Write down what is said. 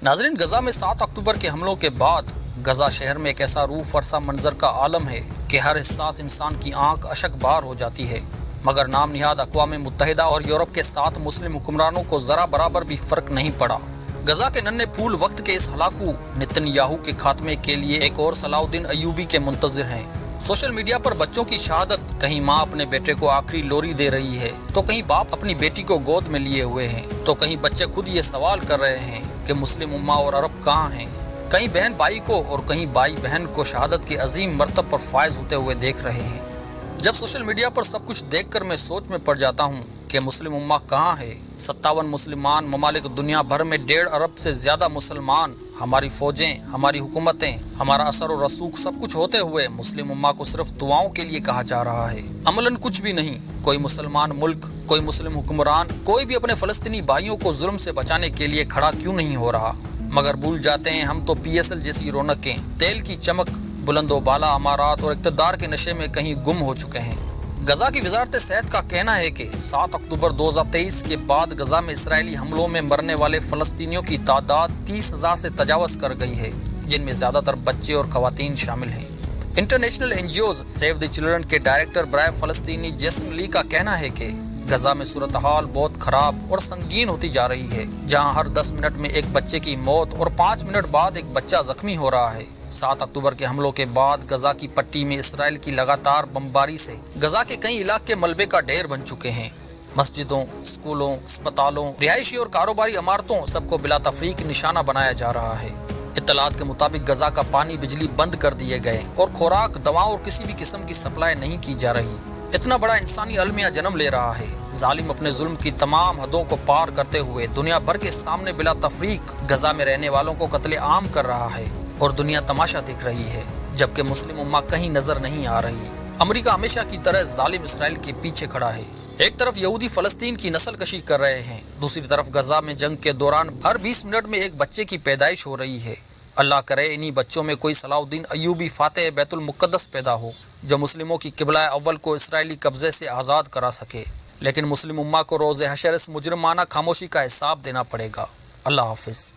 ناظرین، غزہ میں 7 اکتوبر کے حملوں کے بعد غزہ شہر میں ایک ایسا روح فرسا منظر کا عالم ہے کہ ہر حساس انسان کی آنکھ اشک بار ہو جاتی ہے، مگر نام نہاد اقوام متحدہ اور یورپ کے 7 مسلم حکمرانوں کو ذرا برابر بھی فرق نہیں پڑا۔ غزہ کے ننھے پھول وقت کے اس ہلاکو نتن یاہو کے خاتمے کے لیے ایک اور صلاح الدین ایوبی کے منتظر ہیں۔ سوشل میڈیا پر بچوں کی شہادت، کہیں ماں اپنے بیٹے کو آخری لوری دے رہی ہے تو کہیں باپ اپنی بیٹی کو گود میں لیے ہوئے ہیں، تو کہیں بچے خود یہ سوال کر رہے ہیں کہ مسلم امہ اور عرب کہاں ہیں۔ کہیں بہن بھائی کو اور کہیں بھائی بہن کو شہادت کے عظیم مرتبہ پر فائز ہوتے ہوئے دیکھ رہے ہیں۔ جب سوشل میڈیا پر سب کچھ دیکھ کر میں سوچ میں پڑ جاتا ہوں کہ مسلم امہ کہاں ہے۔ 57 مسلمان ممالک دنیا بھر میں 1.5 ارب سے زیادہ مسلمان، ہماری فوجیں، ہماری حکومتیں، ہمارا اثر و رسوخ سب کچھ ہوتے ہوئے مسلم امہ کو صرف دعاؤں کے لیے کہا جا رہا ہے، عملاً کچھ بھی نہیں۔ کوئی مسلمان ملک، کوئی مسلم حکمران، کوئی بھی اپنے فلسطینی بھائیوں کو ظلم سے بچانے کے لیے کھڑا کیوں نہیں ہو رہا؟ مگر بھول جاتے ہیں ہم تو PSL جیسی رونقیں، تیل کی چمک، بلند و بالا امارات اور اقتدار کے نشے میں کہیں گم ہو چکے ہیں۔ غزہ کی وزارت صحت کا کہنا ہے کہ 7 اکتوبر 2023 کے بعد غزہ میں اسرائیلی حملوں میں مرنے والے فلسطینیوں کی تعداد 30,000 سے تجاوز کر گئی ہے، جن میں زیادہ تر بچے اور خواتین شامل ہیں۔ International NGOs save the children کے ڈائریکٹر برائے فلسطینی جیسن لی کا کہنا ہے کہ غزہ میں صورتحال بہت خراب اور سنگین ہوتی جا رہی ہے، جہاں ہر 10 منٹ میں ایک بچے کی موت اور 5 منٹ بعد ایک بچہ زخمی ہو رہا ہے۔ 7 اکتوبر کے حملوں کے بعد غزہ کی پٹی میں اسرائیل کی لگاتار بمباری سے غزہ کے کئی علاقے ملبے کا ڈھیر بن چکے ہیں۔ مسجدوں، اسکولوں، اسپتالوں، رہائشی اور کاروباری عمارتوں سب کو بلا تفریق نشانہ بنایا جا رہا ہے۔ اطلاعات کے مطابق غزہ کا پانی، بجلی بند کر دیے گئے اور خوراک، دواؤں اور کسی بھی قسم کی سپلائی نہیں کی جا رہی۔ اتنا بڑا انسانی المیہ جنم لے رہا ہے۔ ظالم اپنے ظلم کی تمام حدوں کو پار کرتے ہوئے دنیا بھر کے سامنے بلا تفریق غزہ میں رہنے والوں کو قتل عام کر رہا ہے، اور دنیا تماشا دیکھ رہی ہے، جبکہ مسلم امہ کہیں نظر نہیں آ رہی۔ امریکہ ہمیشہ کی طرح ظالم اسرائیل کے پیچھے کھڑا ہے۔ ایک طرف یہودی فلسطین کی نسل کشی کر رہے ہیں، دوسری طرف غزہ میں جنگ کے دوران ہر 20 منٹ میں ایک بچے کی پیدائش ہو رہی ہے۔ اللہ کرے انہی بچوں میں کوئی صلاح الدین ایوبی فاتح بیت المقدس پیدا ہو، جو مسلموں کی قبلہ اول کو اسرائیلی قبضے سے آزاد کرا سکے، لیکن مسلم امہ کو روز حشر اس مجرمانہ خاموشی کا حساب دینا پڑے گا۔ اللہ حافظ۔